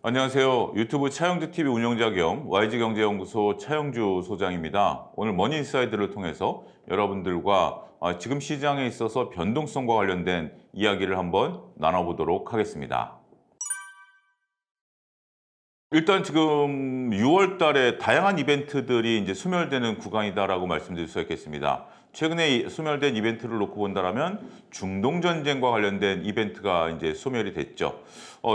안녕하세요. 유튜브 차영주TV 운영자 겸 YG경제연구소 차영주 소장입니다. 오늘 머니인사이드를 통해서 여러분들과 지금 시장에 있어서 변동성과 관련된 이야기를 한번 나눠보도록 하겠습니다. 일단 지금 6월 달에 다양한 이벤트들이 이제 소멸되는 구간이다라고 말씀드릴 수 있겠습니다. 최근에 소멸된 이벤트를 놓고 본다면 중동 전쟁과 관련된 이벤트가 이제 소멸이 됐죠.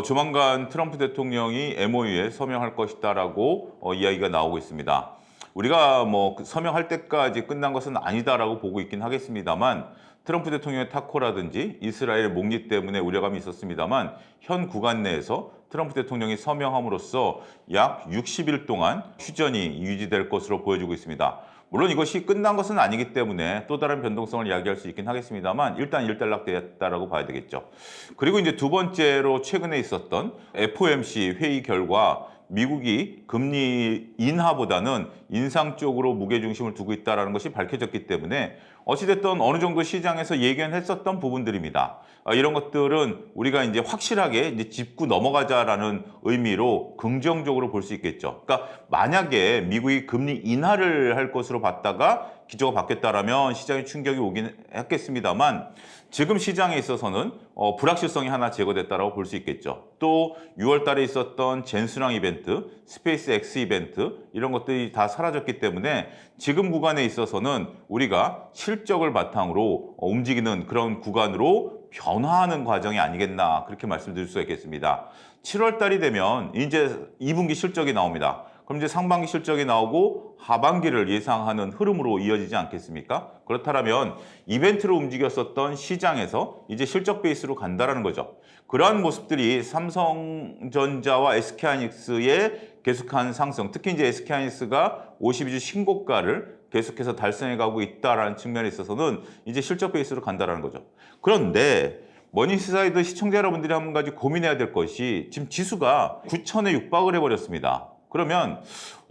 조만간 트럼프 대통령이 MOU에 서명할 것이다라고 이야기가 나오고 있습니다. 우리가 뭐 서명할 때까지 끝난 것은 아니다라고 보고 있긴 하겠습니다만 트럼프 대통령의 타코라든지 이스라엘 목리 때문에 우려감이 있었습니다만 현 구간 내에서 트럼프 대통령이 서명함으로써 약 60일 동안 휴전이 유지될 것으로 보여지고 있습니다. 물론 이것이 끝난 것은 아니기 때문에 또 다른 변동성을 이야기할 수 있긴 하겠습니다만 일단 일단락되었다라고 봐야 되겠죠. 그리고 이제 두 번째로 최근에 있었던 FOMC 회의 결과 미국이 금리 인하보다는 인상 쪽으로 무게중심을 두고 있다는 것이 밝혀졌기 때문에 어찌됐든 어느 정도 시장에서 예견했었던 부분들입니다. 이런 것들은 우리가 이제 확실하게 이제 짚고 넘어가자라는 의미로 긍정적으로 볼 수 있겠죠. 그러니까 만약에 미국이 금리 인하를 할 것으로 봤다가 기조가 바뀌었다라면 시장에 충격이 오긴 했겠습니다만 지금 시장에 있어서는 불확실성이 하나 제거됐다고 볼 수 있겠죠. 또 6월 달에 있었던 젠스랑 이벤트, 스페이스 X 이벤트 이런 것들이 다 사라졌기 때문에 지금 구간에 있어서는 우리가 실적을 바탕으로 움직이는 그런 구간으로 변화하는 과정이 아니겠나 그렇게 말씀드릴 수가 있겠습니다. 7월 달이 되면 이제 2분기 실적이 나옵니다. 그럼 이제 상반기 실적이 나오고 하반기를 예상하는 흐름으로 이어지지 않겠습니까? 그렇다면 이벤트로 움직였었던 시장에서 이제 실적 베이스로 간다라는 거죠. 그러한 모습들이 삼성전자와 SK하이닉스의 계속한 상승, 특히 이제 SK하이닉스가 52주 신고가를 계속해서 달성해 가고 있다라는 측면에 있어서는 이제 실적 베이스로 간다라는 거죠. 그런데 머니인사이드 시청자 여러분들이 한 가지 고민해야 될 것이 지금 지수가 9,000에 육박을 해버렸습니다. 그러면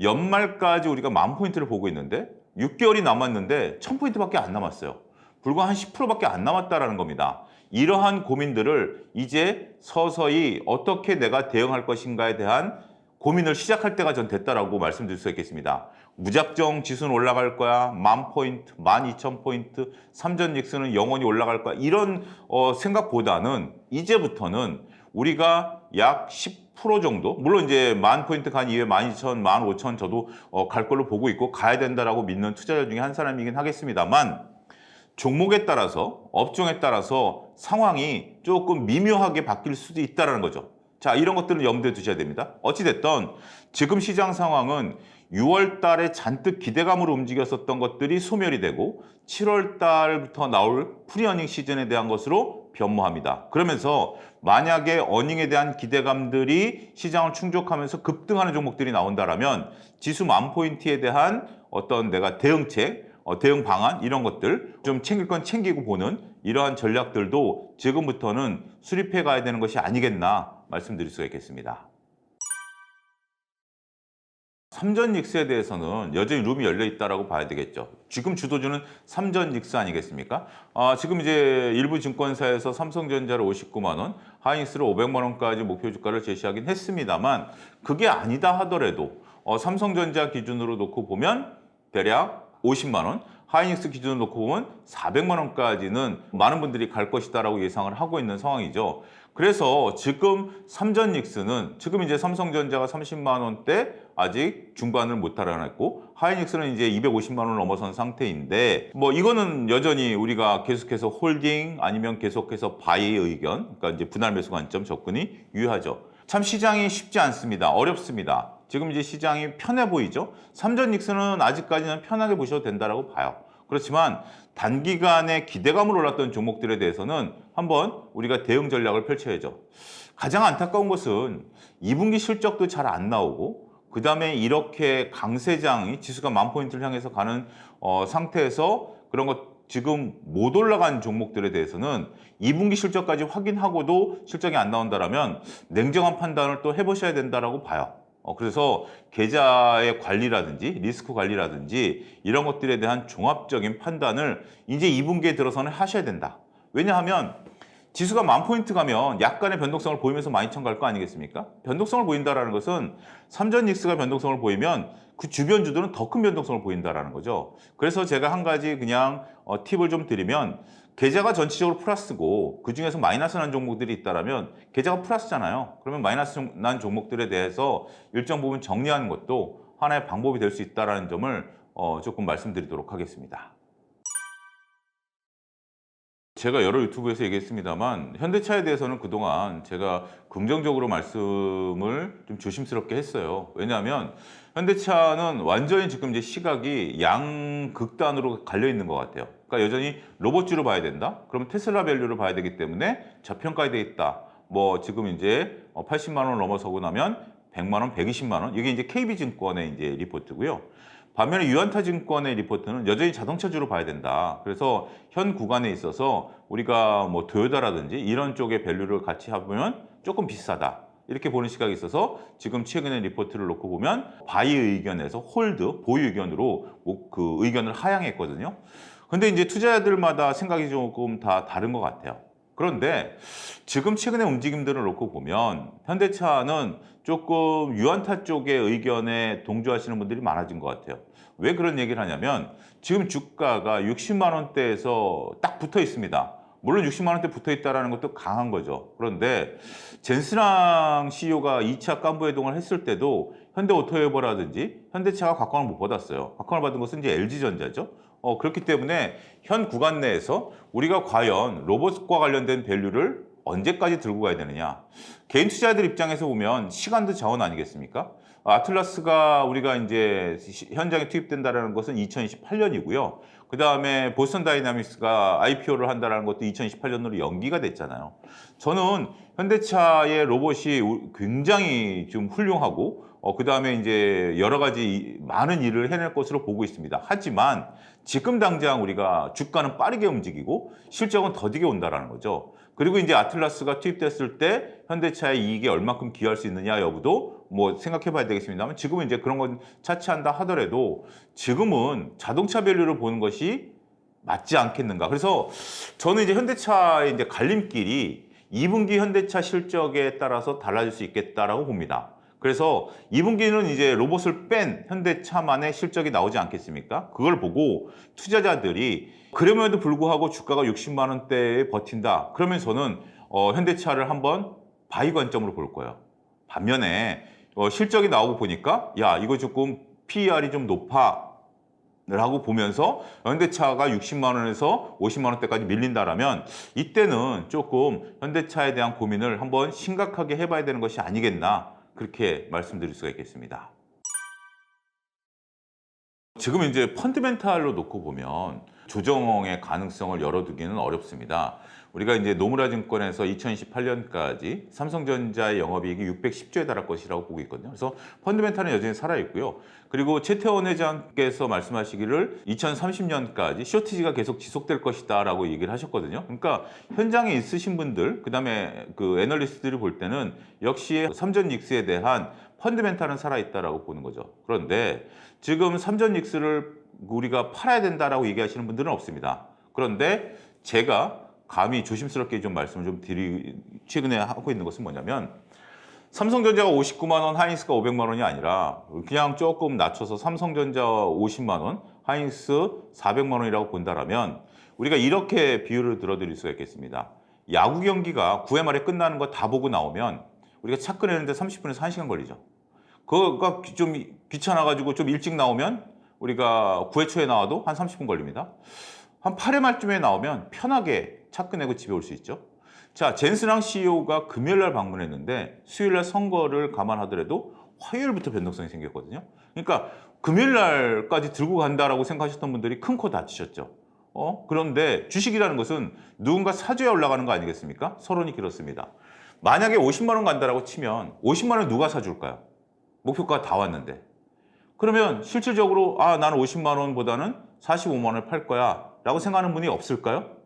연말까지 우리가 10,000포인트를 보고 있는데 6개월이 남았는데 1,000포인트밖에 안 남았어요. 불과 한 10%밖에 안 남았다라는 겁니다. 이러한 고민들을 이제 서서히 어떻게 내가 대응할 것인가에 대한 고민을 시작할 때가 전 됐다라고 말씀드릴 수 있겠습니다. 무작정 지수는 올라갈 거야. 10,000포인트, 12,000포인트, 삼전 닉스는 영원히 올라갈 거야. 이런 생각보다는 이제부터는 우리가 약 10% 정도, 물론 이제 10,000포인트 간 이후에 12,000, 15,000 저도 갈 걸로 보고 있고 가야 된다라고 믿는 투자자 중에 한 사람이긴 하겠습니다만 종목에 따라서, 업종에 따라서 상황이 조금 미묘하게 바뀔 수도 있다는 거죠. 자, 이런 것들은 염두에 두셔야 됩니다. 어찌됐든 지금 시장 상황은 6월 달에 잔뜩 기대감으로 움직였었던 것들이 소멸이 되고 7월 달부터 나올 프리어닝 시즌에 대한 것으로 변모합니다. 그러면서 만약에 어닝에 대한 기대감들이 시장을 충족하면서 급등하는 종목들이 나온다라면 지수 10,000포인트에 대한 어떤 내가 대응책, 대응 방안 이런 것들 좀 챙길 건 챙기고 보는 이러한 전략들도 지금부터는 수립해 가야 되는 것이 아니겠나 말씀드릴 수가 있겠습니다. 삼전 닉스에 대해서는 여전히 룸이 열려 있다라고 봐야 되겠죠. 지금 주도주는 삼전 닉스 아니겠습니까? 지금 이제 일부 증권사에서 삼성전자를 59만 원, 하이닉스를 500만 원까지 목표 주가를 제시하긴 했습니다만 그게 아니다 하더라도 삼성전자 기준으로 놓고 보면 대략 50만 원, 하이닉스 기준으로 놓고 보면 400만 원까지는 많은 분들이 갈 것이다라고 예상을 하고 있는 상황이죠. 그래서 지금 삼전 닉스는 지금 이제 삼성전자가 30만 원대 아직 중반을 못 달아냈고 하이닉스는 이제 250만 원을 넘어선 상태인데 뭐 이거는 여전히 우리가 계속해서 홀딩 아니면 계속해서 바이 의견, 그러니까 이제 분할 매수 관점 접근이 유효하죠. 참 시장이 쉽지 않습니다. 어렵습니다. 지금 이제 시장이 편해 보이죠. 삼전 닉스는 아직까지는 편하게 보셔도 된다라고 봐요. 그렇지만 단기간에 기대감을 올랐던 종목들에 대해서는 한번 우리가 대응 전략을 펼쳐야죠. 가장 안타까운 것은 2분기 실적도 잘 안 나오고 그 다음에 이렇게 강세장이 지수가 10,000포인트를 향해서 가는 상태에서 그런 것 지금 못 올라간 종목들에 대해서는 2분기 실적까지 확인하고도 실적이 안 나온다면 냉정한 판단을 또 해보셔야 된다라고 봐요. 그래서 계좌의 관리라든지 리스크 관리라든지 이런 것들에 대한 종합적인 판단을 이제 2분기에 들어서는 하셔야 된다. 왜냐하면 지수가 10,000포인트 가면 약간의 변동성을 보이면서 12,000 갈 거 아니겠습니까? 변동성을 보인다라는 것은 삼전 닉스가 변동성을 보이면 그 주변 주들은 더 큰 변동성을 보인다라는 거죠. 그래서 제가 한 가지 그냥 팁을 좀 드리면 계좌가 전체적으로 플러스고 그중에서 마이너스 난 종목들이 있다라면 계좌가 플러스잖아요. 그러면 마이너스 난 종목들에 대해서 일정 부분 정리하는 것도 하나의 방법이 될 수 있다는 점을 조금 말씀드리도록 하겠습니다. 제가 여러 유튜브에서 얘기했습니다만 현대차에 대해서는 그동안 제가 긍정적으로 말씀을 좀 조심스럽게 했어요. 왜냐하면 현대차는 완전히 지금 이제 시각이 양극단으로 갈려 있는 것 같아요. 그러니까 여전히 로봇주로 봐야 된다. 그러면 테슬라 밸류를 봐야 되기 때문에 저평가에 돼 있다. 뭐 지금 이제 80만 원 넘어서고 나면 100만 원, 120만 원. 이게 이제 KB증권의 이제 리포트고요. 반면에 유안타증권의 리포트는 여전히 자동차주로 봐야 된다. 그래서 현 구간에 있어서 우리가 뭐 토요타라든지 이런 쪽의 밸류를 같이 해보면 조금 비싸다. 이렇게 보는 시각이 있어서 지금 최근에 리포트를 놓고 보면 바이 의견에서 홀드, 보유 의견으로 그 의견을 하향했거든요. 근데 이제 투자자들마다 생각이 조금 다 다른 것 같아요. 그런데 지금 최근의 움직임들을 놓고 보면 현대차는 조금 유안타 쪽의 의견에 동조하시는 분들이 많아진 것 같아요. 왜 그런 얘기를 하냐면 지금 주가가 60만 원대에서 딱 붙어 있습니다. 물론 60만 원대 붙어 있다는 것도 강한 거죠. 그런데 젠스랑 CEO가 2차 간부 회동을 했을 때도 현대오토웨버라든지 현대차가 곽광을 못 받았어요. 곽광을 받은 것은 이제 LG전자죠. 그렇기 때문에 현 구간 내에서 우리가 과연 로봇과 관련된 밸류를 언제까지 들고 가야 되느냐. 개인 투자자들 입장에서 보면 시간도 자원 아니겠습니까? 아틀라스가 우리가 이제 현장에 투입된다는 것은 2028년이고요. 그 다음에 보스턴 다이나믹스가 IPO를 한다는 것도 2028년으로 연기가 됐잖아요. 저는 현대차의 로봇이 굉장히 좀 훌륭하고 그 다음에 이제 여러 가지 많은 일을 해낼 것으로 보고 있습니다. 하지만 지금 당장 우리가 주가는 빠르게 움직이고 실적은 더디게 온다라는 거죠. 그리고 이제 아틀라스가 투입됐을 때 현대차의 이익에 얼마큼 기여할 수 있느냐 여부도 뭐 생각해 봐야 되겠습니다만 지금은 이제 그런 건 차치한다 하더라도 지금은 자동차 밸류를 보는 것이 맞지 않겠는가. 그래서 저는 이제 현대차의 이제 갈림길이 2분기 현대차 실적에 따라서 달라질 수 있겠다라고 봅니다. 그래서 2분기는 이제 로봇을 뺀 현대차만의 실적이 나오지 않겠습니까? 그걸 보고 투자자들이 그럼에도 불구하고 주가가 60만 원대에 버틴다. 그러면 저는 현대차를 한번 바이 관점으로 볼 거예요. 반면에 실적이 나오고 보니까 야 이거 조금 PER이 좀 높아 라고 보면서 현대차가 60만 원에서 50만 원대까지 밀린다라면 이때는 조금 현대차에 대한 고민을 한번 심각하게 해봐야 되는 것이 아니겠나 그렇게 말씀드릴 수가 있겠습니다. 지금 이제 펀드멘탈로 놓고 보면 조정의 가능성을 열어두기는 어렵습니다. 우리가 이제 노무라 증권에서 2028년까지 삼성전자의 영업이익이 610조에 달할 것이라고 보고 있거든요. 그래서 펀드멘탈은 여전히 살아있고요. 그리고 최태원 회장께서 말씀하시기를 2030년까지 쇼티지가 계속 지속될 것이다 라고 얘기를 하셨거든요. 그러니까 현장에 있으신 분들, 그다음에 그 애널리스트들이 볼 때는 역시 삼전 닉스에 대한 펀드멘탈은 살아있다라고 보는 거죠. 그런데 지금 삼전 닉스를 우리가 팔아야 된다라고 얘기하시는 분들은 없습니다. 그런데 제가 감히 조심스럽게 좀 말씀을 좀 최근에 하고 있는 것은 뭐냐면 삼성전자가 59만 원, 하이닉스가 500만 원이 아니라 그냥 조금 낮춰서 삼성전자 50만 원, 하이닉스 400만 원이라고 본다라면 우리가 이렇게 비율을 들어드릴 수가 있겠습니다. 야구 경기가 9회 말에 끝나는 거 다 보고 나오면 우리가 차 끄내는데 30분에서 1시간 걸리죠. 그거가 좀 귀찮아가지고 좀 일찍 나오면 우리가 9회 초에 나와도 한 30분 걸립니다. 한 8회 말쯤에 나오면 편하게 차 끝내고 집에 올 수 있죠. 자, 젠스랑 CEO가 금요일날 방문했는데 수요일날 선거를 감안하더라도 화요일부터 변동성이 생겼거든요. 그러니까 금요일날까지 들고 간다라고 생각하셨던 분들이 큰 코 다치셨죠. 그런데 주식이라는 것은 누군가 사줘야 올라가는 거 아니겠습니까? 서론이 길었습니다. 만약에 50만 원 간다라고 치면 50만 원 누가 사줄까요? 목표가 다 왔는데. 그러면 실질적으로 나는 50만 원보다는 45만 원을 팔 거야 라고 생각하는 분이 없을까요?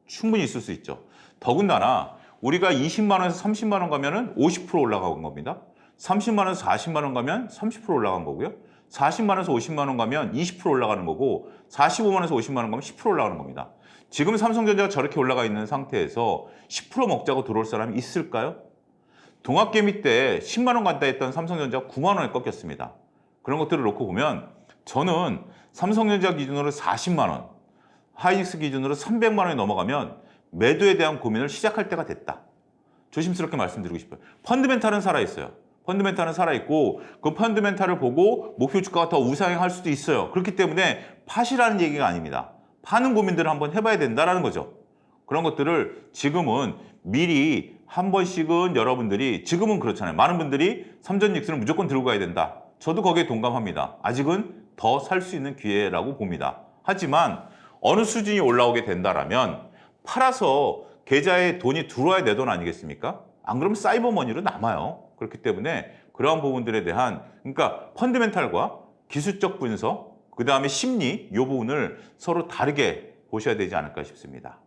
충분히 있을 수 있죠. 더군다나 우리가 20만 원에서 30만 원 가면은 50% 올라간 겁니다. 30만 원에서 40만 원 가면 30% 올라간 거고요. 40만 원에서 50만 원 가면 20% 올라가는 거고 45만 원에서 50만 원 가면 10% 올라가는 겁니다. 지금 삼성전자가 저렇게 올라가 있는 상태에서 10% 먹자고 들어올 사람이 있을까요? 동학개미 때 10만 원 간다 했던 삼성전자가 9만 원에 꺾였습니다. 그런 것들을 놓고 보면 저는 삼성전자 기준으로 40만 원, 하이닉스 기준으로 300만 원이 넘어가면 매도에 대한 고민을 시작할 때가 됐다. 조심스럽게 말씀드리고 싶어요. 펀드멘탈은 살아있어요. 펀드멘탈은 살아있고 그 펀드멘탈을 보고 목표 주가가 더 우상향할 수도 있어요. 그렇기 때문에 팟이라는 얘기가 아닙니다. 파는 고민들을 한번 해봐야 된다는 거죠. 그런 것들을 지금은 미리 한 번씩은 여러분들이 지금은 그렇잖아요. 많은 분들이 삼전닉스를 무조건 들고 가야 된다. 저도 거기에 동감합니다. 아직은 더 살 수 있는 기회라고 봅니다. 하지만 어느 수준이 올라오게 된다라면 팔아서 계좌에 돈이 들어와야 내 돈 아니겠습니까? 안 그러면 사이버머니로 남아요. 그렇기 때문에 그러한 부분들에 대한 그러니까 펀드멘탈과 기술적 분석, 그 다음에 심리 이 부분을 서로 다르게 보셔야 되지 않을까 싶습니다.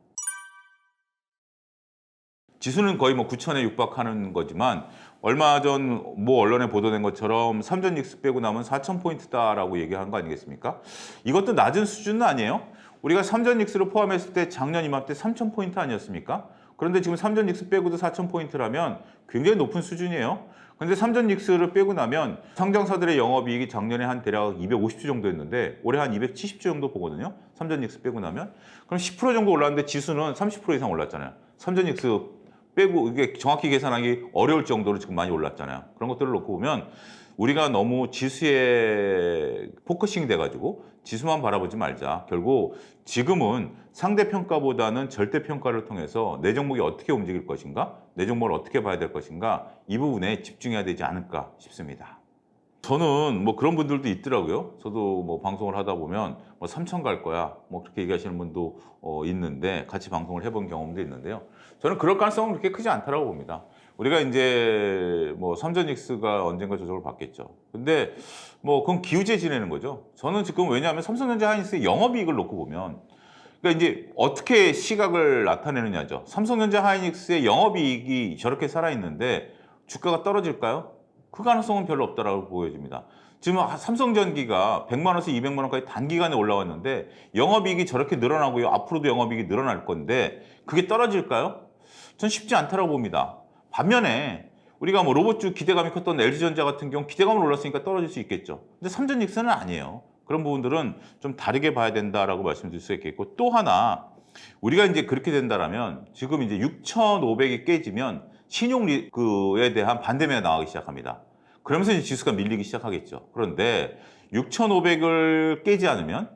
지수는 거의 뭐 9천에 육박하는 거지만 얼마 전 뭐 언론에 보도된 것처럼 삼전닉스 빼고 나면 4,000포인트다라고 얘기한 거 아니겠습니까? 이것도 낮은 수준은 아니에요. 우리가 삼전닉스를 포함했을 때 작년 이맘때 3,000포인트 아니었습니까? 그런데 지금 삼전닉스 빼고도 4,000포인트라면 굉장히 높은 수준이에요. 근데 삼전닉스를 빼고 나면 상장사들의 영업이익이 작년에 한 대략 250조 정도였는데 올해 한 270조 정도 보거든요. 삼전닉스 빼고 나면. 그럼 10% 정도 올랐는데 지수는 30% 이상 올랐잖아요. 삼전닉스 빼고 이게 정확히 계산하기 어려울 정도로 지금 많이 올랐잖아요. 그런 것들을 놓고 보면 우리가 너무 지수에 포커싱 돼가지고 지수만 바라보지 말자. 결국 지금은 상대평가보다는 절대평가를 통해서 내 종목이 어떻게 움직일 것인가, 내 종목을 어떻게 봐야 될 것인가 이 부분에 집중해야 되지 않을까 싶습니다. 저는 뭐 그런 분들도 있더라고요. 저도 뭐 방송을 하다 보면 뭐 3천 갈 거야 뭐 그렇게 얘기하시는 분도 있는데 같이 방송을 해본 경험도 있는데요. 저는 그럴 가능성은 그렇게 크지 않다고 봅니다. 우리가 이제 뭐 삼전닉스가 언젠가 조정을 받겠죠. 근데 뭐 그건 기우제 지내는 거죠. 저는 지금 왜냐하면 삼성전자 하이닉스의 영업이익을 놓고 보면 그러니까 이제 어떻게 시각을 나타내느냐죠. 삼성전자 하이닉스의 영업이익이 저렇게 살아있는데 주가가 떨어질까요? 그 가능성은 별로 없다라고 보여집니다. 지금 삼성전기가 100만 원에서 200만 원까지 단기간에 올라왔는데 영업이익이 저렇게 늘어나고요. 앞으로도 영업이익이 늘어날 건데 그게 떨어질까요? 전 쉽지 않다고 봅니다. 반면에 우리가 뭐 로봇주 기대감이 컸던 LG전자 같은 경우 기대감을 올랐으니까 떨어질 수 있겠죠. 근데 삼전닉스는 아니에요. 그런 부분들은 좀 다르게 봐야 된다라고 말씀드릴 수 있겠고 또 하나 우리가 이제 그렇게 된다라면 지금 이제 6,500이 깨지면 신용리그에 대한 반대매가 나가기 시작합니다. 그러면서 이제 지수가 밀리기 시작하겠죠. 그런데 6,500을 깨지 않으면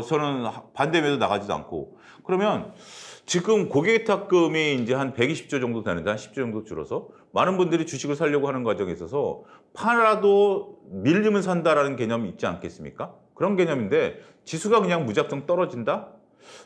저는 반대매도 나가지도 않고 그러면 지금 고객탁금이 이제 한 120조 정도 되는데 한 10조 정도 줄어서 많은 분들이 주식을 사려고 하는 과정에 있어서 팔아도 밀리면 산다라는 개념이 있지 않겠습니까? 그런 개념인데 지수가 그냥 무작정 떨어진다?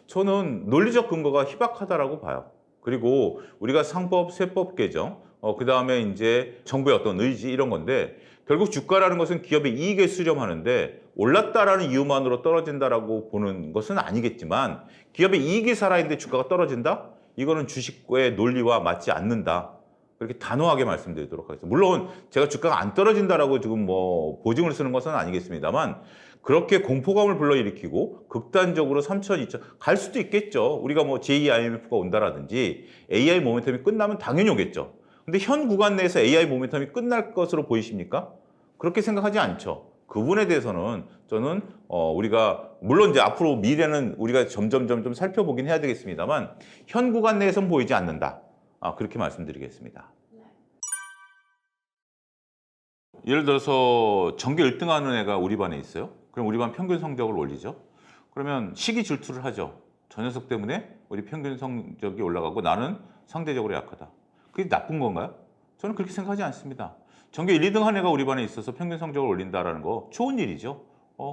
저는 논리적 근거가 희박하다라고 봐요. 그리고 우리가 상법, 세법 개정, 그 다음에 이제 정부의 어떤 의지 이런 건데 결국 주가라는 것은 기업의 이익에 수렴하는데 올랐다라는 이유만으로 떨어진다라고 보는 것은 아니겠지만 기업의 이익이 살아있는데 주가가 떨어진다? 이거는 주식의 논리와 맞지 않는다. 그렇게 단호하게 말씀드리도록 하겠습니다. 물론 제가 주가가 안 떨어진다라고 지금 뭐 보증을 쓰는 것은 아니겠습니다만 그렇게 공포감을 불러일으키고 극단적으로 3천, 2천 갈 수도 있겠죠. 우리가 뭐 제2 IMF가 온다라든지 AI 모멘텀이 끝나면 당연히 오겠죠. 근데 현 구간 내에서 AI 모멘텀이 끝날 것으로 보이십니까? 그렇게 생각하지 않죠. 그 부분에 대해서는 저는 우리가 물론 이제 앞으로 미래는 우리가 점점 좀 살펴보긴 해야 되겠습니다만 현 구간 내에서는 보이지 않는다. 그렇게 말씀드리겠습니다. 예를 들어서 전교 1등 하는 애가 우리 반에 있어요. 그럼 우리 반 평균 성적을 올리죠. 그러면 시기 질투를 하죠. 저 녀석 때문에 우리 평균 성적이 올라가고 나는 상대적으로 약하다. 그게 나쁜 건가요? 저는 그렇게 생각하지 않습니다. 전교 1, 2등 한 애가 우리 반에 있어서 평균 성적을 올린다라는 거 좋은 일이죠.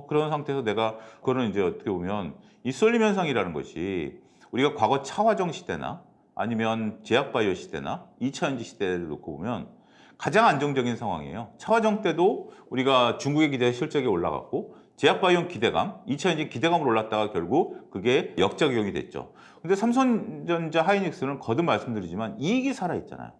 그런 상태에서 내가 그거는 이제 어떻게 보면 이 쏠림 현상이라는 것이 우리가 과거 차화정 시대나 아니면 제약바이오 시대나 2차전지 시대를 놓고 보면 가장 안정적인 상황이에요. 차화정 때도 우리가 중국의 기대 실적이 올라갔고 제약바이오 기대감, 2차전지 기대감으로 올랐다가 결국 그게 역작용이 됐죠. 근데 삼성전자 하이닉스는 거듭 말씀드리지만 이익이 살아있잖아요.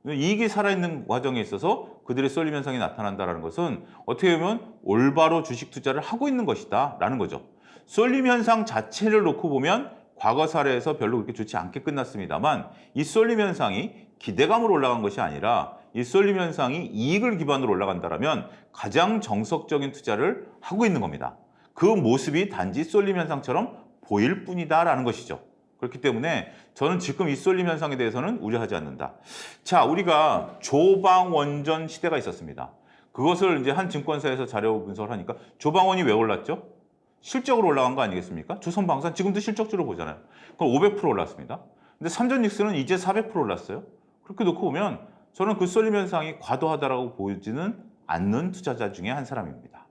이익이 살아있는 과정에 있어서 그들의 쏠림 현상이 나타난다는 것은 어떻게 보면 올바로 주식 투자를 하고 있는 것이다 라는 거죠. 쏠림 현상 자체를 놓고 보면 과거 사례에서 별로 그렇게 좋지 않게 끝났습니다만 이 쏠림 현상이 기대감으로 올라간 것이 아니라 이 쏠림 현상이 이익을 기반으로 올라간다면 가장 정석적인 투자를 하고 있는 겁니다. 그 모습이 단지 쏠림 현상처럼 보일 뿐이다라는 것이죠. 그렇기 때문에 저는 지금 이 쏠림 현상에 대해서는 우려하지 않는다. 자, 우리가 조방원전 시대가 있었습니다. 그것을 이제 한 증권사에서 자료 분석을 하니까 조방원이 왜 올랐죠? 실적으로 올라간 거 아니겠습니까? 조선방산 지금도 실적주로 보잖아요. 그럼 500% 올랐습니다. 근데 삼전닉스는 이제 400% 올랐어요. 그렇게 놓고 보면 저는 그 쏠림 현상이 과도하다라고 보이지는 않는 투자자 중에 한 사람입니다.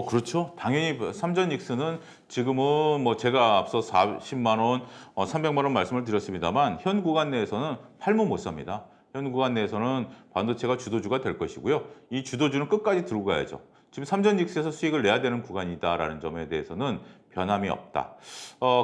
그렇죠. 당연히 삼전닉스는 지금은 뭐 제가 앞서 40만 원, 300만 원 말씀을 드렸습니다만 현 구간 내에서는 팔면 못 삽니다. 현 구간 내에서는 반도체가 주도주가 될 것이고요. 이 주도주는 끝까지 들고 가야죠. 지금 삼전닉스에서 수익을 내야 되는 구간이다라는 점에 대해서는 변함이 없다.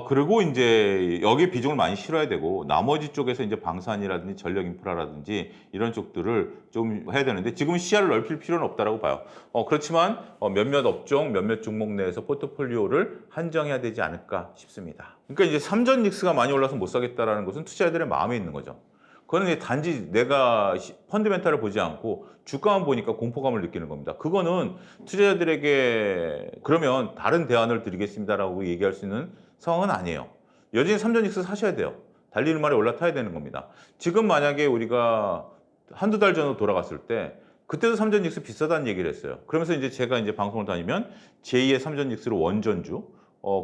그리고 이제 여기에 비중을 많이 실어야 되고 나머지 쪽에서 이제 방산이라든지 전력 인프라라든지 이런 쪽들을 좀 해야 되는데 지금은 시야를 넓힐 필요는 없다라고 봐요. 그렇지만 몇몇 업종, 몇몇 종목 내에서 포트폴리오를 한정해야 되지 않을까 싶습니다. 그러니까 이제 삼전닉스가 많이 올라서 못 사겠다라는 것은 투자자들의 마음에 있는 거죠. 그거는 이제 단지 내가 펀드멘탈을 보지 않고 주가만 보니까 공포감을 느끼는 겁니다. 그거는 투자자들에게 그러면 다른 대안을 드리겠습니다라고 얘기할 수 있는 상황은 아니에요. 여전히 삼전닉스 사셔야 돼요. 달리는 말에 올라타야 되는 겁니다. 지금 만약에 우리가 한두 달 전으로 돌아갔을 때 그때도 삼전닉스 비싸다는 얘기를 했어요. 그러면서 이제 제가 이제 방송을 다니면 제2의 삼전닉스로 원전주,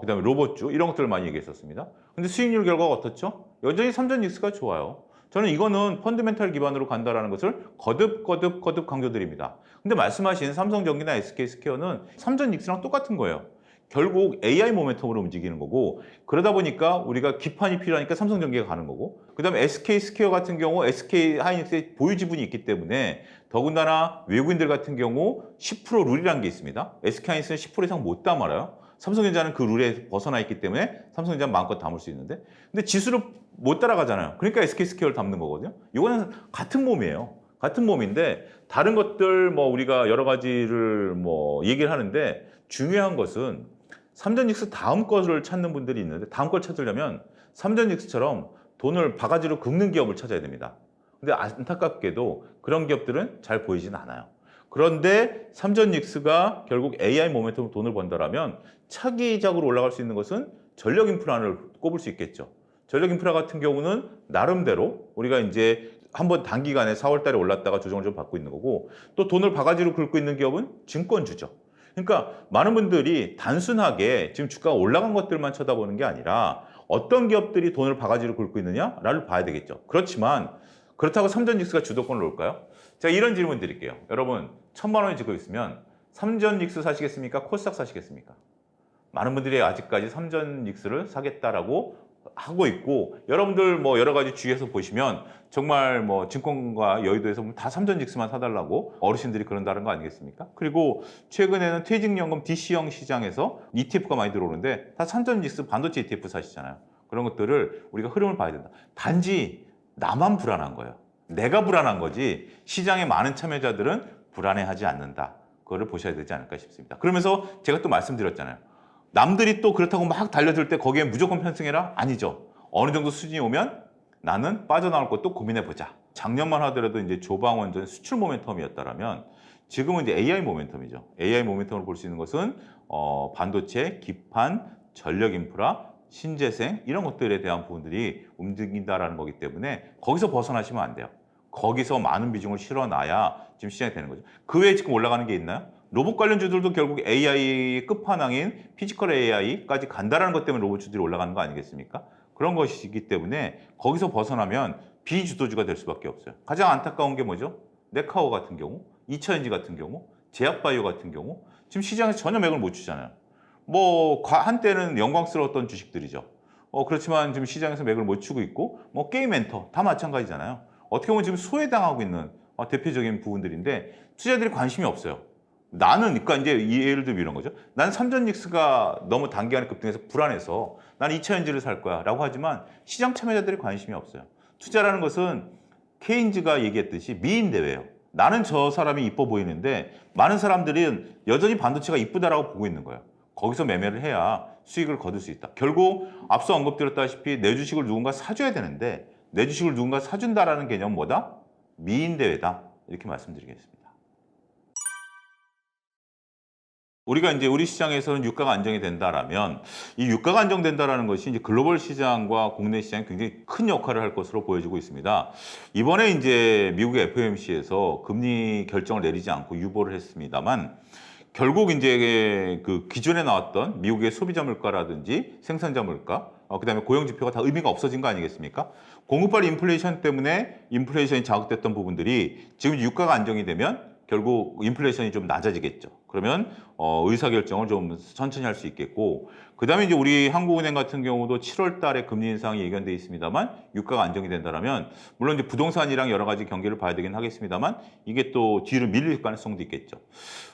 그다음에 로봇주 이런 것들을 많이 얘기했었습니다. 근데 수익률 결과가 어떻죠? 여전히 삼전닉스가 좋아요. 저는 이거는 펀드멘탈 기반으로 간다라는 것을 거듭 강조드립니다. 근데 말씀하신 삼성전기나 SK스퀘어는 삼전닉스랑 똑같은 거예요. 결국 AI 모멘텀으로 움직이는 거고 그러다 보니까 우리가 기판이 필요하니까 삼성전기가 가는 거고 그다음에 SK스퀘어 같은 경우 SK하이닉스의 보유 지분이 있기 때문에 더군다나 외국인들 같은 경우 10% 룰이라는 게 있습니다. SK하이닉스는 10% 이상 못 담아요. 삼성전자는 그 룰에 벗어나 있기 때문에 삼성전자는 마음껏 담을 수 있는데 근데 지수를 못 따라가잖아요. 그러니까 SK스퀘어를 담는 거거든요. 이거는 같은 몸이에요. 같은 몸인데 다른 것들 뭐 우리가 여러 가지를 뭐 얘기를 하는데 중요한 것은 삼전닉스 다음 거를 찾는 분들이 있는데 다음 걸 찾으려면 삼전닉스처럼 돈을 바가지로 긁는 기업을 찾아야 됩니다. 근데 안타깝게도 그런 기업들은 잘 보이진 않아요. 그런데 삼전닉스가 결국 AI 모멘텀으로 돈을 번다라면 차기작으로 올라갈 수 있는 것은 전력 인프라를 꼽을 수 있겠죠. 전력 인프라 같은 경우는 나름대로 우리가 이제 한번 단기간에 4월 달에 올랐다가 조정을 좀 받고 있는 거고 또 돈을 바가지로 긁고 있는 기업은 증권주죠. 그러니까 많은 분들이 단순하게 지금 주가가 올라간 것들만 쳐다보는 게 아니라 어떤 기업들이 돈을 바가지로 긁고 있느냐를 봐야 되겠죠. 그렇지만 그렇다고 삼전닉스가 주도권을 놓을까요? 제가 이런 질문 드릴게요. 여러분 1,000만 원이 지고 있으면 삼전닉스 사시겠습니까? 코스닥 사시겠습니까? 많은 분들이 아직까지 삼전닉스를 사겠다라고 하고 있고 여러분들 뭐 여러 가지 주위에서 보시면 정말 뭐 증권가 여의도에서 다 삼전닉스만 사달라고 어르신들이 그런다는 거 아니겠습니까? 그리고 최근에는 퇴직연금 DC형 시장에서 ETF가 많이 들어오는데 다 삼전닉스 반도체 ETF 사시잖아요. 그런 것들을 우리가 흐름을 봐야 된다. 단지 나만 불안한 거예요. 내가 불안한 거지 시장의 많은 참여자들은 불안해하지 않는다. 그거를 보셔야 되지 않을까 싶습니다. 그러면서 제가 또 말씀드렸잖아요. 남들이 또 그렇다고 막 달려들 때 거기에 무조건 편승해라? 아니죠. 어느 정도 수준이 오면 나는 빠져나올 것도 고민해보자. 작년만 하더라도 이제 조방원전 수출 모멘텀이었다라면 지금은 이제 AI 모멘텀이죠. AI 모멘텀을 볼 수 있는 것은 반도체, 기판, 전력 인프라, 신재생 이런 것들에 대한 부분들이 움직인다라는 거기 때문에 거기서 벗어나시면 안 돼요. 거기서 많은 비중을 실어놔야 지금 시장이 되는 거죠. 그 외에 지금 올라가는 게 있나요? 로봇 관련주들도 결국 AI 끝판왕인 피지컬 AI까지 간다라는 것 때문에 로봇주들이 올라가는 거 아니겠습니까? 그런 것이기 때문에 거기서 벗어나면 비주도주가 될 수밖에 없어요. 가장 안타까운 게 뭐죠? 네카오 같은 경우, 이차전지 같은 경우, 제약바이오 같은 경우 지금 시장에서 전혀 맥을 못 추잖아요. 뭐 한때는 영광스러웠던 주식들이죠. 그렇지만 지금 시장에서 맥을 못 추고 있고 뭐 게임 엔터 다 마찬가지잖아요. 어떻게 보면 지금 소외당하고 있는 대표적인 부분들인데 투자자들이 관심이 없어요. 나는 그러니까 이제 예를 들면 이런 거죠. 난 삼전닉스가 너무 단기간에 급등해서 불안해서 난 이차전지를 살 거야 라고 하지만 시장 참여자들이 관심이 없어요. 투자라는 것은 케인즈가 얘기했듯이 미인 대회예요. 나는 저 사람이 이뻐 보이는데 많은 사람들은 여전히 반도체가 이쁘다라고 보고 있는 거예요. 거기서 매매를 해야 수익을 거둘 수 있다. 결국 앞서 언급드렸다시피 내 주식을 누군가 사줘야 되는데 내 주식을 누군가 사준다라는 개념은 뭐다? 미인대회다. 이렇게 말씀드리겠습니다. 우리가 이제 우리 시장에서는 유가가 안정이 된다라면 이 유가가 안정된다라는 것이 이제 글로벌 시장과 국내 시장에 굉장히 큰 역할을 할 것으로 보여지고 있습니다. 이번에 이제 미국의 FOMC에서 금리 결정을 내리지 않고 유보를 했습니다만 결국 이제 그 기존에 나왔던 미국의 소비자 물가라든지 생산자 물가, 그다음에 고용 지표가 다 의미가 없어진 거 아니겠습니까? 공급발 인플레이션 때문에 인플레이션이 자극됐던 부분들이 지금 유가가 안정이 되면 결국 인플레이션이 좀 낮아지겠죠. 그러면 의사결정을 좀 천천히 할 수 있겠고, 그다음에 이제 우리 한국은행 같은 경우도 7월 달에 금리 인상이 예견돼 있습니다만 유가가 안정이 된다면 물론 이제 부동산이랑 여러 가지 경기를 봐야 되긴 하겠습니다만 이게 또 뒤로 밀릴 가능성도 있겠죠.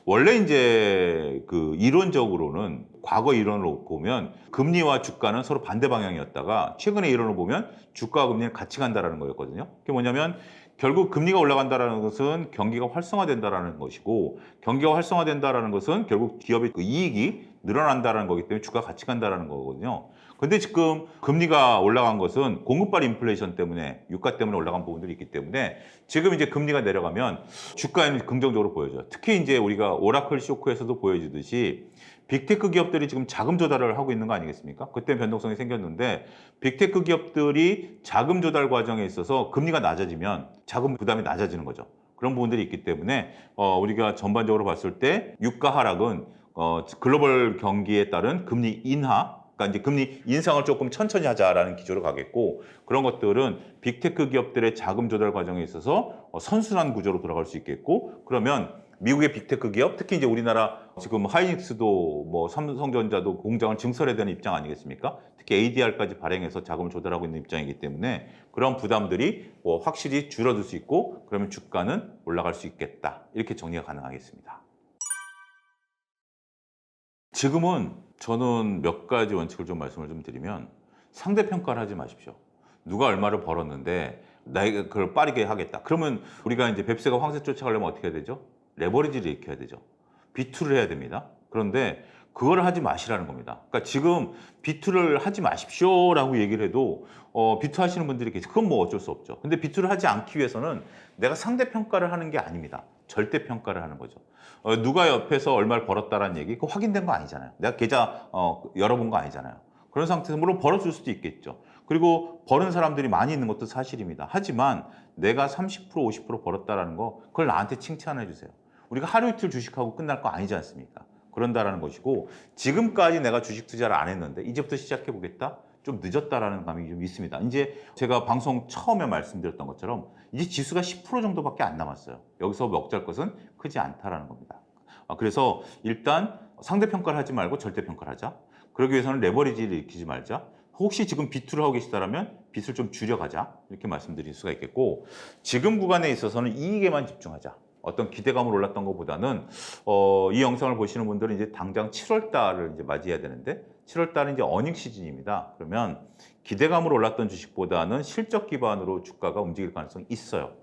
원래 이제 그 이론적으로는 과거 이론으로 보면 금리와 주가는 서로 반대 방향이었다가 최근의 이론을 보면 주가와 금리는 같이 간다라는 거였거든요. 그게 뭐냐면 결국 금리가 올라간다는 것은 경기가 활성화된다는 것이고 경기가 활성화된다는 것은 결국 기업의 그 이익이 늘어난다는 거기 때문에 주가가 같이 간다는 거거든요. 근데 지금 금리가 올라간 것은 공급발 인플레이션 때문에 유가 때문에 올라간 부분들이 있기 때문에 지금 이제 금리가 내려가면 주가에는 긍정적으로 보여져요. 특히 이제 우리가 오라클 쇼크에서도 보여주듯이 빅테크 기업들이 지금 자금 조달을 하고 있는 거 아니겠습니까? 그때 변동성이 생겼는데 빅테크 기업들이 자금 조달 과정에 있어서 금리가 낮아지면 자금 부담이 낮아지는 거죠. 그런 부분들이 있기 때문에 우리가 전반적으로 봤을 때 유가 하락은 글로벌 경기에 따른 금리 인하, 그러니까 이제 금리 인상을 조금 천천히 하자라는 기조로 가겠고 그런 것들은 빅테크 기업들의 자금 조달 과정에 있어서 선순환 구조로 돌아갈 수 있겠고 그러면 미국의 빅테크 기업, 특히 이제 우리나라 지금 하이닉스도 뭐 삼성전자도 공장을 증설해야 되는 입장 아니겠습니까? 특히 ADR까지 발행해서 자금을 조달하고 있는 입장이기 때문에 그런 부담들이 확실히 줄어들 수 있고 그러면 주가는 올라갈 수 있겠다. 이렇게 정리가 가능하겠습니다. 지금은 저는 몇 가지 원칙을 좀 말씀을 좀 드리면 상대평가를 하지 마십시오. 누가 얼마를 벌었는데 내가 그걸 빠르게 하겠다. 그러면 우리가 이제 뱁새가 황새 쫓아가려면 어떻게 해야 되죠? 레버리지를 익혀야 되죠. 비투를 해야 됩니다. 그런데 그걸 하지 마시라는 겁니다. 그러니까 지금 비투를 하지 마십시오라고 얘기를 해도 비투 하시는 분들이 계세요. 그건 뭐 어쩔 수 없죠. 근데 비투를 하지 않기 위해서는 내가 상대평가를 하는 게 아닙니다. 절대평가를 하는 거죠. 누가 옆에서 얼마를 벌었다라는 얘기, 그거 확인된 거 아니잖아요. 내가 계좌 열어본 거 아니잖아요. 그런 상태에서 물론 벌어줄 수도 있겠죠. 그리고 버는 사람들이 많이 있는 것도 사실입니다. 하지만 내가 30% 50% 벌었다라는 거 그걸 나한테 칭찬해 주세요. 우리가 하루 이틀 주식하고 끝날 거 아니지 않습니까? 그런다라는 것이고 지금까지 내가 주식 투자를 안 했는데 이제부터 시작해 보겠다? 좀 늦었다라는 감이 좀 있습니다. 이제 제가 방송 처음에 말씀드렸던 것처럼 이제 지수가 10% 정도밖에 안 남았어요. 여기서 먹잘 것은 크지 않다라는 겁니다. 그래서 일단 상대평가를 하지 말고 절대평가를 하자. 그러기 위해서는 레버리지를 익히지 말자. 혹시 지금 비투를 하고 계시다면 빚을 좀 줄여가자. 이렇게 말씀드릴 수가 있겠고 지금 구간에 있어서는 이익에만 집중하자. 어떤 기대감을 올랐던 것보다는 이 영상을 보시는 분들은 이제 당장 7월 달을 이제 맞이해야 되는데 7월 달은 이제 어닝 시즌입니다. 그러면 기대감으로 올랐던 주식보다는 실적 기반으로 주가가 움직일 가능성이 있어요.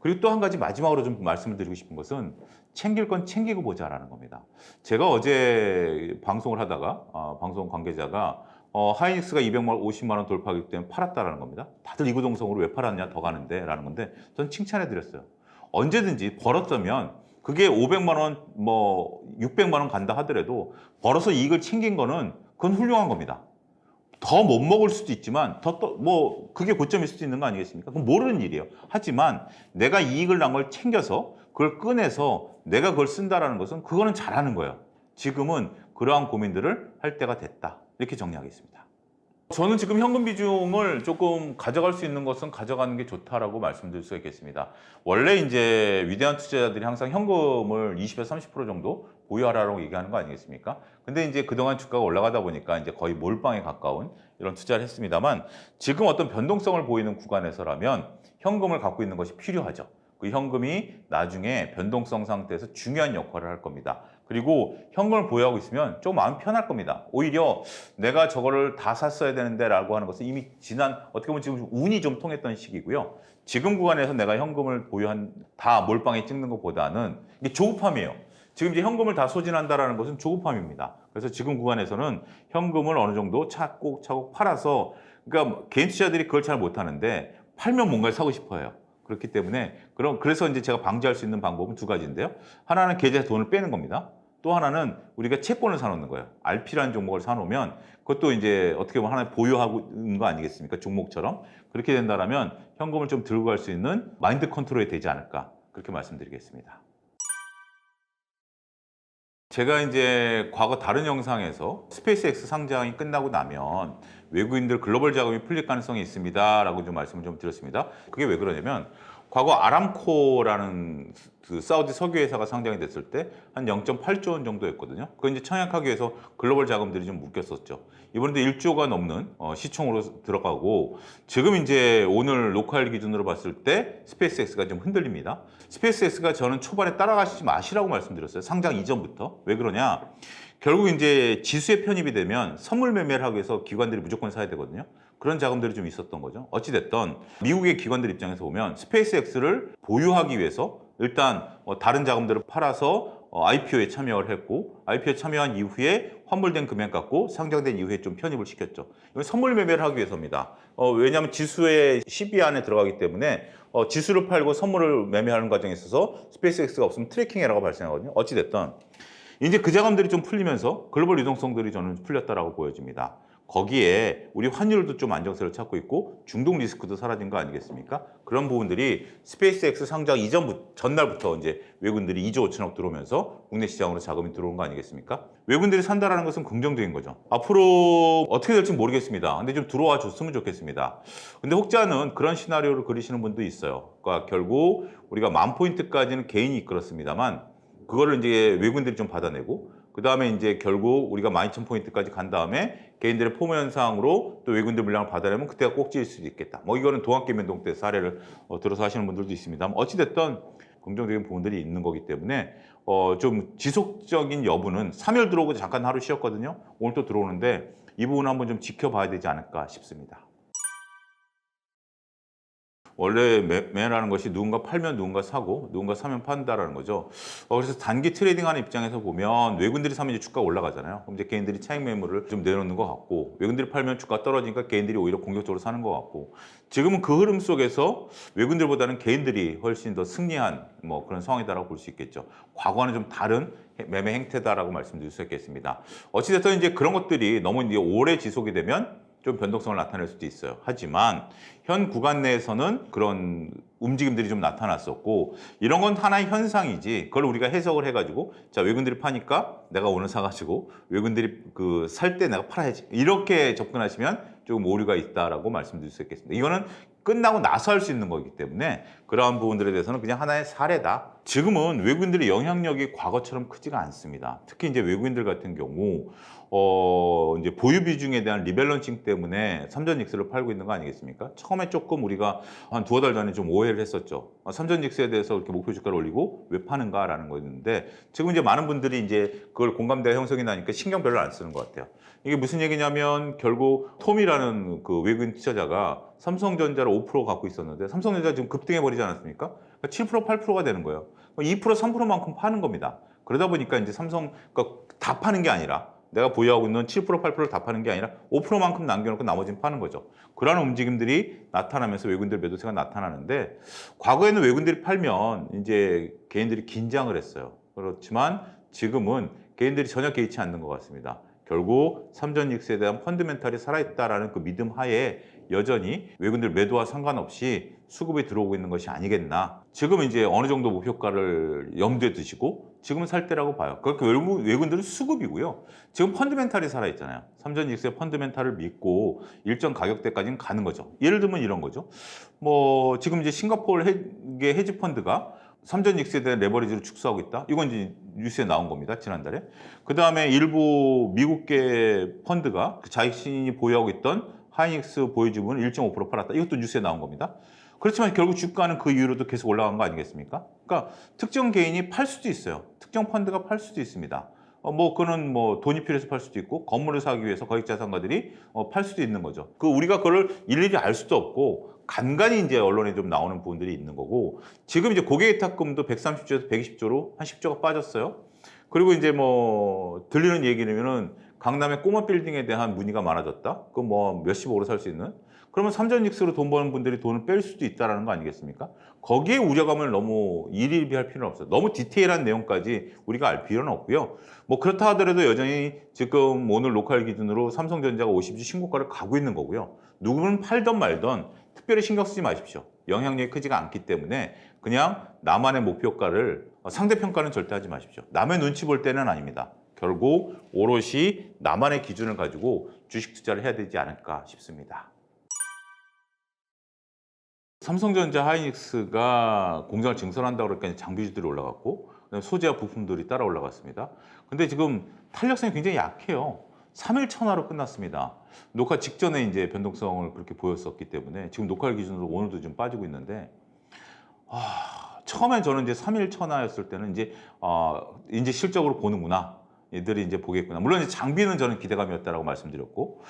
그리고 또 한 가지 마지막으로 좀 말씀을 드리고 싶은 것은 챙길 건 챙기고 보자라는 겁니다. 제가 어제 방송을 하다가 방송 관계자가 하이닉스가 250만 원 돌파하기 때문에 팔았다라는 겁니다. 다들 이구동성으로 왜 팔았냐 더 가는데 라는 건데 저는 칭찬해 드렸어요. 언제든지 벌었다면 그게 500만 원, 뭐 600만 원 간다 하더라도 벌어서 이익을 챙긴 거는 그건 훌륭한 겁니다. 더 못 먹을 수도 있지만 뭐 그게 고점일 수도 있는 거 아니겠습니까? 그건 모르는 일이에요. 하지만 내가 이익을 난 걸 챙겨서 그걸 꺼내서 내가 그걸 쓴다라는 것은 그거는 잘하는 거예요. 지금은 그러한 고민들을 할 때가 됐다. 이렇게 정리하겠습니다. 저는 지금 현금 비중을 조금 가져갈 수 있는 것은 가져가는 게 좋다라고 말씀드릴 수 있겠습니다. 원래 이제 위대한 투자자들이 항상 현금을 20에서 30% 정도 보유하라고 얘기하는 거 아니겠습니까? 근데 이제 그동안 주가가 올라가다 보니까 이제 거의 몰빵에 가까운 이런 투자를 했습니다만 지금 어떤 변동성을 보이는 구간에서라면 현금을 갖고 있는 것이 필요하죠. 그 현금이 나중에 변동성 상태에서 중요한 역할을 할 겁니다. 그리고 현금을 보유하고 있으면 좀 마음 편할 겁니다. 오히려 내가 저거를 다 샀어야 되는데 라고 하는 것은 이미 지난 어떻게 보면 지금 운이 좀 통했던 시기고요. 지금 구간에서 내가 현금을 다 몰빵에 찍는 것보다는 이게 조급함이에요. 지금 이제 현금을 다 소진한다라는 것은 조급함입니다. 그래서 지금 구간에서는 현금을 어느 정도 차곡차곡 팔아서, 그러니까 개인 투자들이 그걸 잘 못하는데 팔면 뭔가를 사고 싶어해요. 그렇기 때문에 그래서 이제 제가 방지할 수 있는 방법은 두 가지인데요. 하나는 계좌에서 돈을 빼는 겁니다. 또 하나는 우리가 채권을 사놓는 거예요. RP라는 종목을 사놓으면 그것도 이제 어떻게 보면 하나의 보유하고 있는 거 아니겠습니까? 종목처럼. 그렇게 된다면 현금을 좀 들고 갈 수 있는 마인드 컨트롤이 되지 않을까, 그렇게 말씀드리겠습니다. 제가 이제 과거 다른 영상에서 스페이스X 상장이 끝나고 나면 외국인들 글로벌 자금이 풀릴 가능성이 있습니다라고 좀 말씀을 좀 드렸습니다. 그게 왜 그러냐면 과거 아람코라는 그 사우디 석유 회사가 상장이 됐을 때 한 0.8조 원 정도였거든요. 그거 이제 청약하기 위해서 글로벌 자금들이 좀 묶였었죠. 이번에도 1조가 넘는 시총으로 들어가고, 지금 이제 오늘 로컬 기준으로 봤을 때 스페이스X가 좀 흔들립니다. 스페이스X가 저는 초반에 따라가시지 마시라고 말씀드렸어요. 상장 이전부터. 왜 그러냐? 결국 이제 지수에 편입이 되면 선물 매매를 하기 위해서 기관들이 무조건 사야 되거든요. 그런 자금들이 좀 있었던 거죠. 어찌됐든 미국의 기관들 입장에서 보면 스페이스X를 보유하기 위해서 일단 다른 자금들을 팔아서 IPO에 참여를 했고, IPO에 참여한 이후에 환불된 금액 갖고 상장된 이후에 좀 편입을 시켰죠. 이건 선물 매매를 하기 위해서입니다. 왜냐하면 지수의 10위 안에 들어가기 때문에 지수를 팔고 선물을 매매하는 과정에 있어서 스페이스X가 없으면 트래킹 에러가 발생하거든요. 어찌됐든 이제 그 자금들이 좀 풀리면서 글로벌 유동성들이 저는 풀렸다라고 보여집니다. 거기에 우리 환율도 좀 안정세를 찾고 있고 중동 리스크도 사라진 거 아니겠습니까? 그런 부분들이 스페이스X 상장 전날부터 이제 외국인들이 2조 5천억 들어오면서 국내 시장으로 자금이 들어온 거 아니겠습니까? 외국인들이 산다라는 것은 긍정적인 거죠. 앞으로 어떻게 될지 모르겠습니다. 근데 좀 들어와 줬으면 좋겠습니다. 근데 혹자는 그런 시나리오를 그리시는 분도 있어요. 그러니까 결국 우리가 10,000포인트까지는 개인이 이끌었습니다만 그거를 이제 외국인들이 좀 받아내고, 그 다음에 이제 결국 우리가 12,000포인트까지 간 다음에 개인들의 포모 현상으로 또 외국인들 물량을 받아내면 그때가 꼭지일 수도 있겠다. 뭐 이거는 동학개미동 때 사례를 들어서 하시는 분들도 있습니다. 어찌됐든 긍정적인 부분들이 있는 거기 때문에 좀 지속적인 여부는 3일 들어오고 잠깐 하루 쉬었거든요. 오늘 또 들어오는데 이 부분 한번 좀 지켜봐야 되지 않을까 싶습니다. 원래 매매라는 것이 누군가 팔면 누군가 사고 누군가 사면 판다라는 거죠. 그래서 단기 트레이딩하는 입장에서 보면 외국인들이 사면 이제 주가가 올라가잖아요. 그럼 이제 개인들이 차익 매물을 좀 내놓는 것 같고, 외국인들이 팔면 주가 떨어지니까 개인들이 오히려 공격적으로 사는 것 같고, 지금은 그 흐름 속에서 외국인들보다는 개인들이 훨씬 더 승리한 뭐 그런 상황이다라고 볼 수 있겠죠. 과거와는 좀 다른 매매 행태다라고 말씀드릴 수 있겠습니다. 어찌됐든 이제 그런 것들이 너무 이제 오래 지속이 되면 좀 변동성을 나타낼 수도 있어요. 하지만 현 구간 내에서는 그런 움직임들이 좀 나타났었고, 이런 건 하나의 현상이지 그걸 우리가 해석을 해가지고 자 외국인들이 파니까 내가 오늘 사가지고 외국인들이 그 살 때 내가 팔아야지 이렇게 접근하시면 조금 오류가 있다라고 말씀드릴 수 있겠습니다. 이거는 끝나고 나서 할 수 있는 거기 때문에 그러한 부분들에 대해서는 그냥 하나의 사례다. 지금은 외국인들의 영향력이 과거처럼 크지가 않습니다. 특히 이제 외국인들 같은 경우 이제 보유 비중에 대한 리밸런싱 때문에 삼전익스를 팔고 있는 거 아니겠습니까? 처음에 조금 우리가 한 두어 달 전에 좀 오해를 했었죠. 삼전익스에 대해서 이렇게 목표 주가를 올리고 왜 파는가라는 거였는데, 지금 이제 많은 분들이 이제 그걸 공감대가 형성이 나니까 신경 별로 안 쓰는 것 같아요. 이게 무슨 얘기냐면 결국 톰이라는 그 외국인 투자자가 삼성전자를 5% 갖고 있었는데 삼성전자 지금 급등해 버리지 않았습니까? 그러니까 7% 8%가 되는 거예요. 2% 3%만큼 파는 겁니다. 그러다 보니까 이제 그러니까 다 파는 게 아니라 내가 보유하고 있는 7% 8%를 다 파는 게 아니라 5%만큼 남겨놓고 나머지는 파는 거죠. 그러한 움직임들이 나타나면서 외국인들 매도세가 나타나는데, 과거에는 외국인들이 팔면 이제 개인들이 긴장을 했어요. 그렇지만 지금은 개인들이 전혀 개의치 않는 것 같습니다. 결국 삼전익스에 대한 펀드멘탈이 살아있다라는 그 믿음 하에 여전히 외국인들 매도와 상관없이 수급이 들어오고 있는 것이 아니겠나. 지금 이제 어느 정도 목표가를 염두에 두시고 지금은 살 때라고 봐요. 그러니까 외국인들은 수급이고요. 지금 펀드멘탈이 살아있잖아요. 삼전익스의 펀드멘탈을 믿고 일정 가격대까지는 가는 거죠. 예를 들면 이런 거죠. 뭐 지금 이제 싱가포르 헤지 펀드가 삼전익스에 대한 레버리지를 축소하고 있다. 이건 이제 뉴스에 나온 겁니다. 지난달에. 그 다음에 일부 미국계 펀드가 자신이 보유하고 있던 하이닉스 보유 지분을 1.5% 팔았다. 이것도 뉴스에 나온 겁니다. 그렇지만 결국 주가는 그 이후로도 계속 올라간 거 아니겠습니까? 그러니까 특정 개인이 팔 수도 있어요. 특정 펀드가 팔 수도 있습니다. 그거는 뭐 돈이 필요해서 팔 수도 있고 건물을 사기 위해서 거액자산가들이 팔 수도 있는 거죠. 우리가 그걸 일일이 알 수도 없고 간간히 이제 언론에 좀 나오는 부분들이 있는 거고, 지금 이제 고객 위탁금도 130조에서 120조로 한 10조가 빠졌어요. 그리고 이제 뭐 들리는 얘기라면은 강남의 꼬마 빌딩에 대한 문의가 많아졌다. 그 뭐 몇십억으로 살 수 있는. 그러면 삼전직스로 돈 버는 분들이 돈을 뺄 수도 있다라는 거 아니겠습니까? 거기에 우려감을 너무 일희일비할 필요는 없어요. 너무 디테일한 내용까지 우리가 알 필요는 없고요. 뭐 그렇다 하더라도 여전히 지금 오늘 로컬 기준으로 삼성전자가 50주 신고가를 가고 있는 거고요. 누구는 팔던 말던 특별히 신경 쓰지 마십시오. 영향력이 크지가 않기 때문에 그냥 나만의 목표가를 상대평가는 절대 하지 마십시오. 남의 눈치 볼 때는 아닙니다. 결국 오롯이 나만의 기준을 가지고 주식 투자를 해야 되지 않을까 싶습니다. 삼성전자 하이닉스가 공장을 증설한다고 그러니까 장비주들이 올라갔고 소재와 부품들이 따라 올라갔습니다. 근데 지금 탄력성이 굉장히 약해요. 3일 천하로 끝났습니다. 녹화 직전에 이제 변동성을 그렇게 보였었기 때문에 지금 녹화 기준으로 오늘도 좀 빠지고 있는데 처음엔 저는 이제 3일 천하였을 때는 이제 실적으로 보는구나. 얘들이 이제 보겠구나. 물론 이제 장비는 저는 기대감이었다라고 말씀드렸고,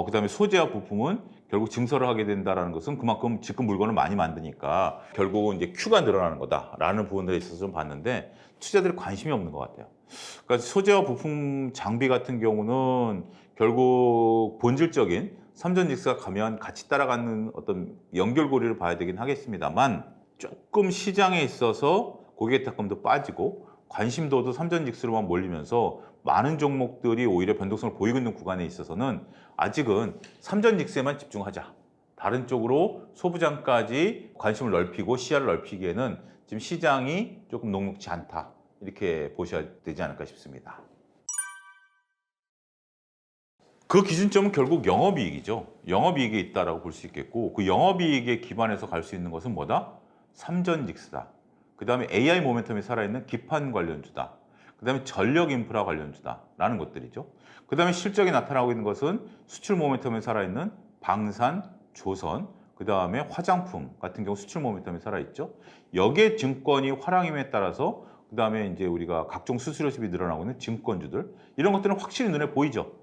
그다음에 소재와 부품은 결국 증설을 하게 된다라는 것은 그만큼 지금 물건을 많이 만드니까 결국은 이제 Q가 늘어나는 거다라는 부분들에 있어서 좀 봤는데 투자들이 관심이 없는 것 같아요. 그러니까 소재와 부품 장비 같은 경우는 결국 본질적인 삼전직스가 가면 같이 따라가는 어떤 연결고리를 봐야 되긴 하겠습니다만 조금 시장에 있어서 고객의 타감도 빠지고 관심도도 삼전직스로만 몰리면서 많은 종목들이 오히려 변동성을 보이고 있는 구간에 있어서는 아직은 삼전직스에만 집중하자. 다른 쪽으로 소부장까지 관심을 넓히고 시야를 넓히기에는 지금 시장이 조금 녹록지 않다. 이렇게 보셔야 되지 않을까 싶습니다. 그 기준점은 결국 영업이익이죠. 영업이익이 있다라고 볼 수 있겠고 그 영업이익에 기반해서 갈 수 있는 것은 뭐다? 삼전직스다. 그 다음에 AI 모멘텀이 살아있는 기판 관련주다. 그 다음에 전력 인프라 관련주다라는 것들이죠. 그 다음에 실적이 나타나고 있는 것은 수출 모멘텀이 살아있는 방산, 조선, 그 다음에 화장품 같은 경우 수출 모멘텀이 살아있죠. 여기에 증권이 화랑임에 따라서 그 다음에 이제 우리가 각종 수수료 수입이 늘어나고 있는 증권주들 이런 것들은 확실히 눈에 보이죠.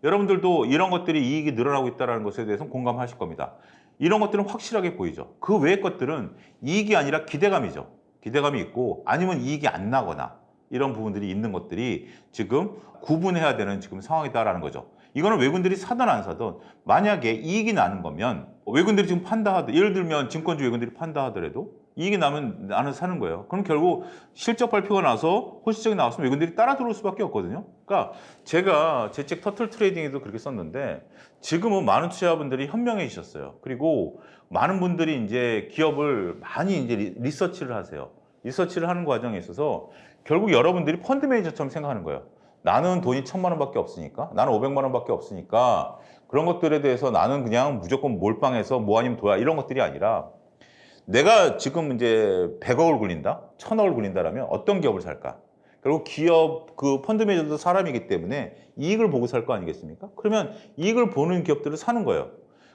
여러분들도 이런 것들이 이익이 늘어나고 있다는 것에 대해서는 공감하실 겁니다. 이런 것들은 확실하게 보이죠. 그 외의 것들은 이익이 아니라 기대감이죠. 기대감이 있고 아니면 이익이 안 나거나 이런 부분들이 있는 것들이 지금 구분해야 되는 지금 상황이다라는 거죠. 이거는 외국인들이 사든 안 사든 만약에 이익이 나는 거면 외국인들이 지금 판다 하더라도 예를 들면 증권주 외국인들이 판다 하더라도 이익이 나면 나는 사는 거예요. 그럼 결국 실적 발표가 나서 호시적이 나왔으면 외국인들이 따라 들어올 수밖에 없거든요. 그러니까 제가 제 책 터틀 트레이딩에도 그렇게 썼는데 지금은 많은 투자자분들이 현명해지셨어요. 그리고 많은 분들이 이제 기업을 많이 이제 리서치를 하세요. 리서치를 하는 과정에 있어서 결국 여러분들이 펀드 매니저처럼 생각하는 거예요. 나는 돈이 1,000만 원밖에 없으니까, 나는 500만 원밖에 없으니까 그런 것들에 대해서 나는 그냥 무조건 몰빵해서 뭐 아니면 도야 이런 것들이 아니라 내가 지금 이제 100억을 굴린다, 1,000억을 굴린다라면 어떤 기업을 살까? 결국 기업 그 펀드 매니저도 사람이기 때문에 이익을 보고 살 거 아니겠습니까? 그러면 이익을 보는 기업들을 사는 거예요.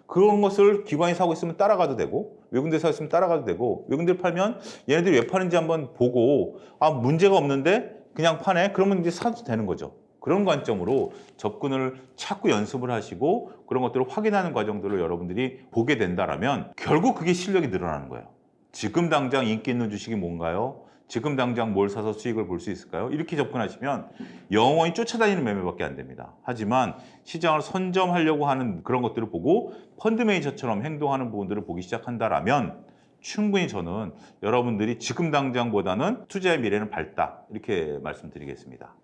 그런 것을 기관이 사고 있으면 따라가도 되고 외국인들이 사고 있으면 따라가도 되고 외국인들이 팔면 얘네들이 왜 파는지 한번 보고 문제가 없는데 그냥 파네? 그러면 이제 사도 되는 거죠. 그런 관점으로 접근을 자꾸 연습을 하시고 그런 것들을 확인하는 과정들을 여러분들이 보게 된다라면 결국 그게 실력이 늘어나는 거예요. 지금 당장 인기 있는 주식이 뭔가요? 지금 당장 뭘 사서 수익을 볼 수 있을까요? 이렇게 접근하시면 영원히 쫓아다니는 매매밖에 안 됩니다. 하지만 시장을 선점하려고 하는 그런 것들을 보고 펀드 매니저처럼 행동하는 부분들을 보기 시작한다라면 충분히 저는 여러분들이 지금 당장보다는 투자의 미래는 밝다 이렇게 말씀드리겠습니다.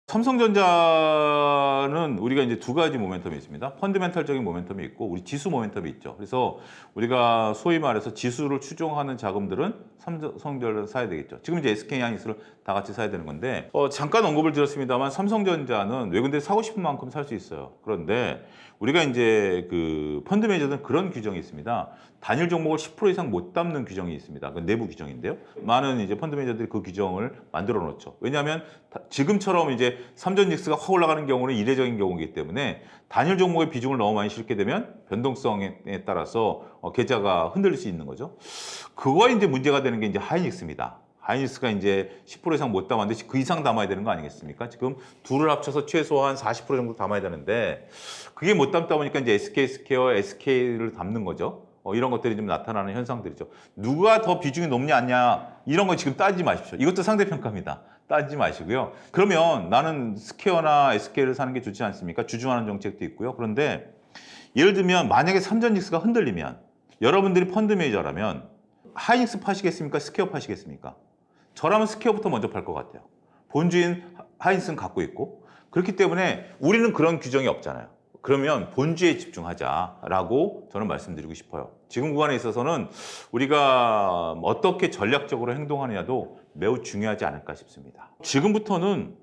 삼성전자는 우리가 이제 두 가지 모멘텀이 있습니다. 펀드멘탈적인 모멘텀이 있고 우리 지수 모멘텀이 있죠. 그래서 우리가 소위 말해서 지수를 추종하는 자금들은 삼성전자를 사야 되겠죠. 지금 이제 SK 하이닉스를 다 같이 사야 되는 건데 잠깐 언급을 드렸습니다만 삼성전자는 외국인들이 사고 싶은 만큼 살 수 있어요. 그런데 우리가 이제 그 펀드 매니저는 그런 규정이 있습니다. 단일 종목을 10% 이상 못 담는 규정이 있습니다. 그 내부 규정인데요. 많은 이제 펀드 매니저들이 그 규정을 만들어 놓죠. 왜냐하면 지금처럼 이제 삼전직스가 확 올라가는 경우는 이례적인 경우이기 때문에 단일 종목의 비중을 너무 많이 실게 되면 변동성에 따라서 계좌가 흔들릴 수 있는 거죠. 그거 이제 문제가 되는 게 이제 하이닉스입니다. 하이닉스가 이제 10% 이상 못 담았는데 그 이상 담아야 되는 거 아니겠습니까? 지금 둘을 합쳐서 최소한 40% 정도 담아야 되는데 그게 못 담다 보니까 이제 SK 스퀘어, SK를 담는 거죠. 이런 것들이 좀 나타나는 현상들이죠. 누가 더 비중이 높냐 않냐 이런 거 지금 따지지 마십시오. 이것도 상대평가입니다. 따지지 마시고요. 그러면 나는 스퀘어나 SK를 사는 게 좋지 않습니까? 주중하는 정책도 있고요. 그런데 예를 들면 만약에 삼전직스가 흔들리면 여러분들이 펀드 매니저라면 하이닉스 파시겠습니까? 스퀘어 파시겠습니까? 저라면 스퀘어부터 먼저 팔 것 같아요. 본주인 하이닉스는 갖고 있고 그렇기 때문에 우리는 그런 규정이 없잖아요. 그러면 본주에 집중하자라고 저는 말씀드리고 싶어요. 지금 구간에 있어서는 우리가 어떻게 전략적으로 행동하느냐도 매우 중요하지 않을까 싶습니다. 지금부터는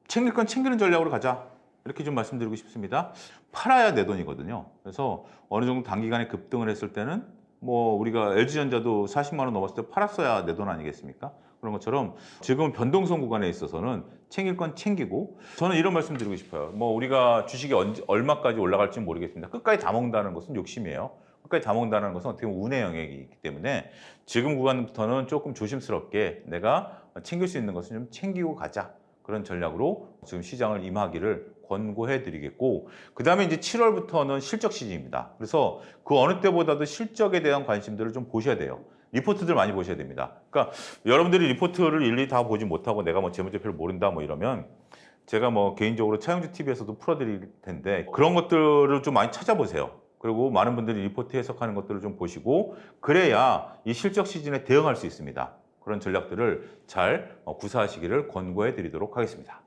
챙길 건 챙기는 전략으로 가자. 이렇게 좀 말씀드리고 싶습니다. 팔아야 내 돈이거든요. 그래서 어느 정도 단기간에 급등을 했을 때는 뭐 우리가 LG전자도 40만 원 넘었을 때 팔았어야 내 돈 아니겠습니까? 그런 것처럼 지금 변동성 구간에 있어서는 챙길 건 챙기고 저는 이런 말씀 드리고 싶어요. 뭐 우리가 주식이 얼마까지 올라갈지 모르겠습니다. 끝까지 다 먹는다는 것은 욕심이에요. 끝까지 다 먹는다는 것은 어떻게 보면 운의 영역이기 때문에 지금 구간부터는 조금 조심스럽게 내가 챙길 수 있는 것은 좀 챙기고 가자. 그런 전략으로 지금 시장을 임하기를 권고해 드리겠고 그 다음에 이제 7월부터는 실적 시즌입니다. 그래서 그 어느 때보다도 실적에 대한 관심들을 좀 보셔야 돼요. 리포트들 많이 보셔야 됩니다. 그러니까 여러분들이 리포트를 일일이 다 보지 못하고 내가 뭐 재무제표를 모른다 뭐 이러면 제가 뭐 개인적으로 차영주 TV에서도 풀어드릴 텐데 그런 것들을 좀 많이 찾아보세요. 그리고 많은 분들이 리포트 해석하는 것들을 좀 보시고 그래야 이 실적 시즌에 대응할 수 있습니다. 그런 전략들을 잘 구사하시기를 권고해 드리도록 하겠습니다.